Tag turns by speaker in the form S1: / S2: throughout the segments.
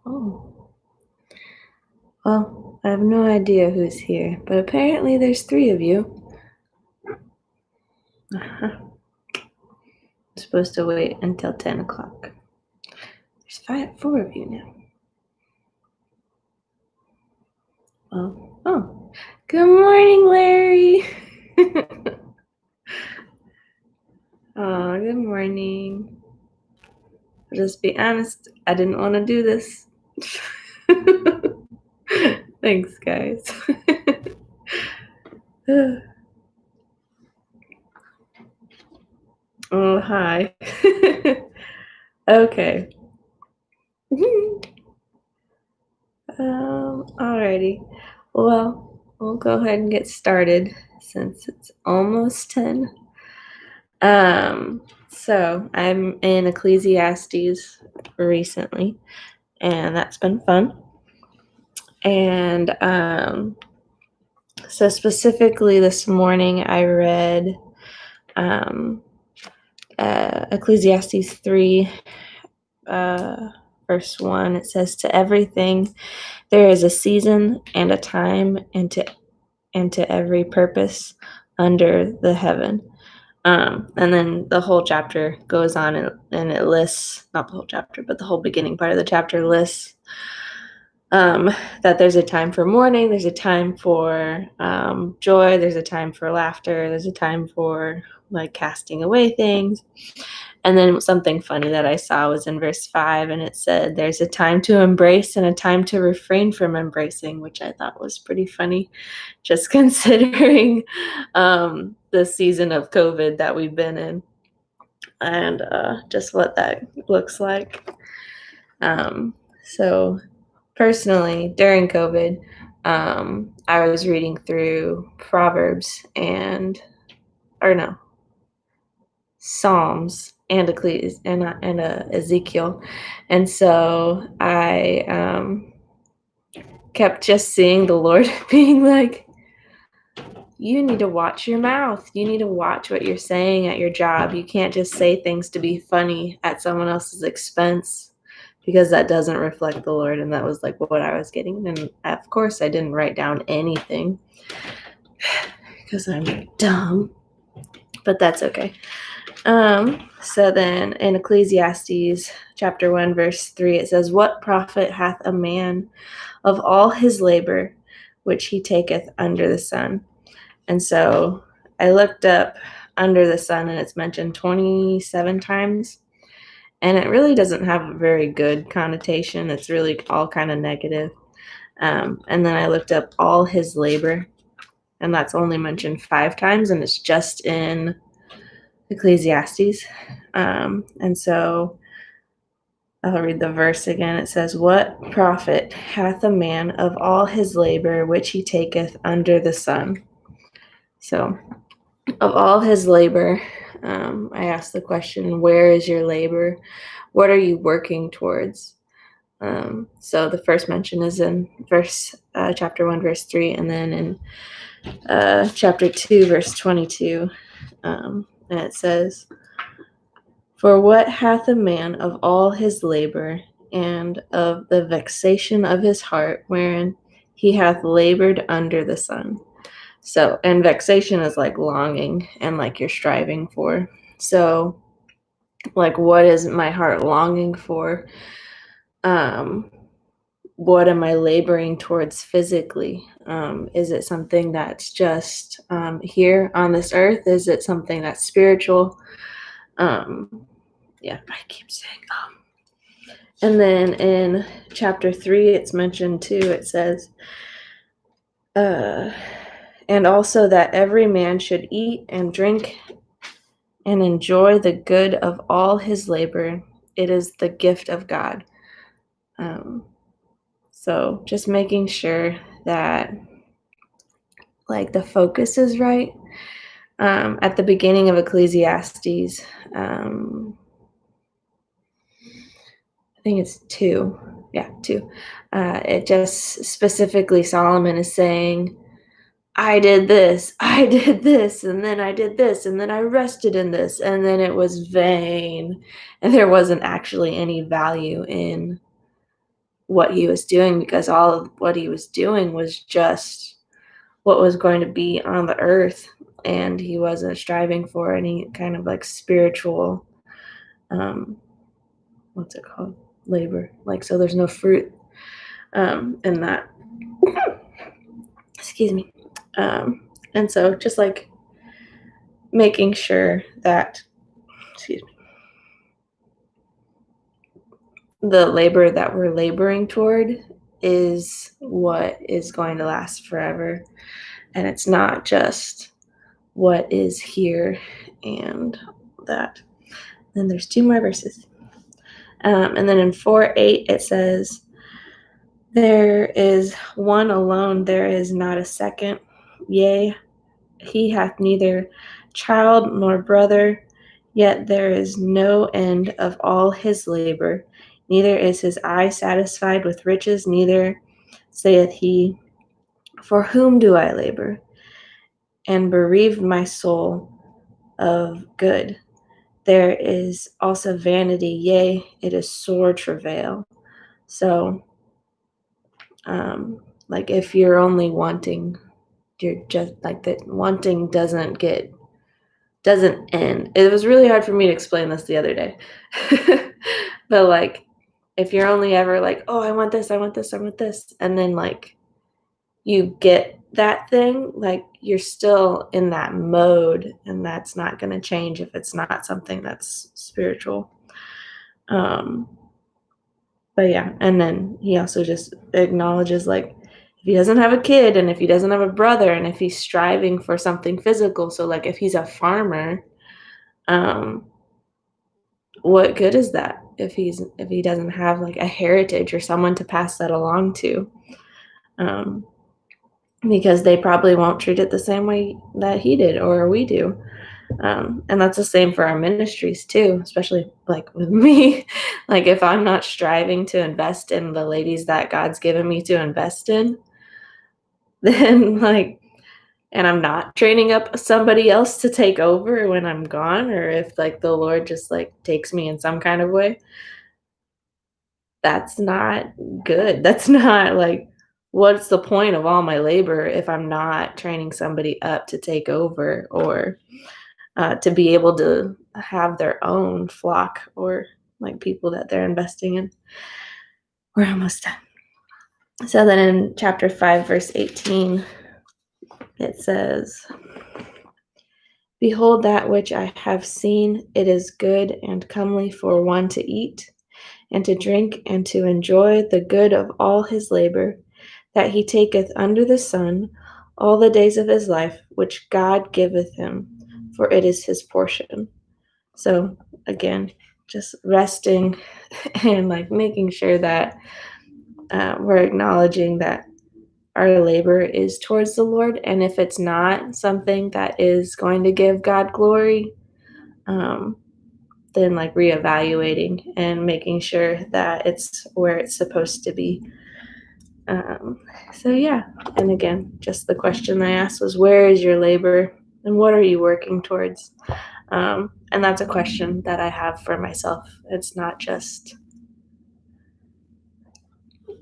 S1: Oh, well, I have no idea who's here, but apparently there's 3 of you. Uh-huh. I'm supposed to wait until 10 o'clock. There's 4 of you now. Oh, good morning, Larry. Oh, good morning. I'll just be honest, I didn't want to do this. Thanks, guys. Oh, hi. Okay. Alrighty. Well, we'll go ahead and get started since it's almost 10. So I'm in Ecclesiastes recently, and that's been fun. And so specifically this morning I read Ecclesiastes 3, verse 1. It says, "To everything there is a season and a time, and to every purpose under the heaven." And then the whole chapter goes on and it lists, not the whole chapter, but the whole beginning part of the chapter lists that there's a time for mourning, there's a time for joy, there's a time for laughter, there's a time for like casting away things. And then something funny that I saw was in verse 5, and it said there's a time to embrace and a time to refrain from embracing, which I thought was pretty funny, just considering the season of COVID that we've been in, and just what that looks like. So personally, during COVID, I was reading through Proverbs Psalms and Ezekiel, and so I kept just seeing the Lord being like, "You need to watch your mouth. You need to watch what you're saying at your job. You can't just say things to be funny at someone else's expense, because that doesn't reflect the Lord." And that was like what I was getting. And of course, I didn't write down anything because I'm dumb, but that's okay. So then in Ecclesiastes chapter 1, verse 3, it says, "What profit hath a man of all his labor which he taketh under the sun?" And so I looked up under the sun, and it's mentioned 27 times. And it really doesn't have a very good connotation. It's really all kind of negative. And then I looked up all his labor, and that's only mentioned 5 times, and it's just in Ecclesiastes. And so I'll read the verse again. It says, "What profit hath a man of all his labor which he taketh under the sun?" So, of all his labor, I asked the question, where is your labor? What are you working towards? So the first mention is in chapter 1, verse 3, and then in chapter 2, verse 22. And it says, "For what hath a man of all his labor, and of the vexation of his heart, wherein he hath labored under the sun?" So, and vexation is like longing and like you're striving for. So, like, what is my heart longing for? What am I laboring towards physically? Is it something that's just here on this earth? Is it something that's spiritual? Yeah, I keep saying And then in chapter 3, it's mentioned too, it says, and also that every man should eat and drink and enjoy the good of all his labor. It is the gift of God. So just making sure that like the focus is right. At the beginning of Ecclesiastes, I think it's 2. Yeah, 2. It just specifically Solomon is saying, I did this, and then I did this, and then I rested in this, and then it was vain. And there wasn't actually any value in what he was doing, because all of what he was doing was just what was going to be on the earth, and he wasn't striving for any kind of like spiritual, what's it called? Labor. Like, so there's no fruit in that. Excuse me. And so just like making sure that, excuse me, the labor that we're laboring toward is what is going to last forever. And it's not just what is here and that. Then there's 2 more verses. And then in 4:8, it says, there is one alone, there is not a second. Yea, he hath neither child nor brother, yet there is no end of all his labor. Neither is his eye satisfied with riches, neither saith he, for whom do I labor? And bereaved my soul of good. There is also vanity, yea, it is sore travail. So, like if you're only wanting, you're just like that wanting doesn't end. It was really hard for me to explain this the other day. But like if you're only ever like, oh, I want this, I want this, I want this, and then like you get that thing, like you're still in that mode, and that's not going to change if it's not something that's spiritual. But yeah, and then he also just acknowledges like if he doesn't have a kid, and if he doesn't have a brother, and if he's striving for something physical, so like if he's a farmer, what good is that if he doesn't have like a heritage or someone to pass that along to? Because they probably won't treat it the same way that he did or we do. And that's the same for our ministries too, especially like with me. Like if I'm not striving to invest in the ladies that God's given me to invest in, then like, and I'm not training up somebody else to take over when I'm gone, or if like the Lord just like takes me in some kind of way, that's not good. That's not like, what's the point of all my labor if I'm not training somebody up to take over, or to be able to have their own flock, or like people that they're investing in. We're almost done. So then in chapter 5, verse 18, it says, behold, that which I have seen, it is good and comely for one to eat, and to drink, and to enjoy the good of all his labor, that he taketh under the sun all the days of his life, which God giveth him, for it is his portion. So again, just resting and like making sure that we're acknowledging that our labor is towards the Lord, and if it's not something that is going to give God glory, then like reevaluating and making sure that it's where it's supposed to be. So yeah, and again, just the question I asked was, where is your labor and what are you working towards? And that's a question that I have for myself. It's not just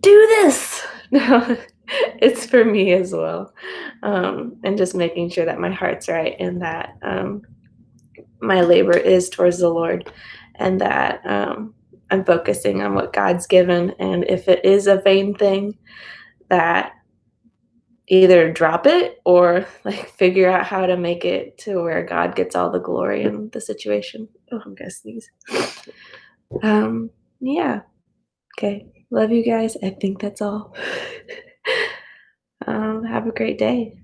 S1: do this. No, it's for me as well. And just making sure that my heart's right, and that my labor is towards the Lord, and that I'm focusing on what God's given. And if it is a vain thing, that either drop it or like figure out how to make it to where God gets all the glory in the situation. Oh, I'm gonna sneeze. Yeah. Okay. Love you guys. I think that's all. Have a great day.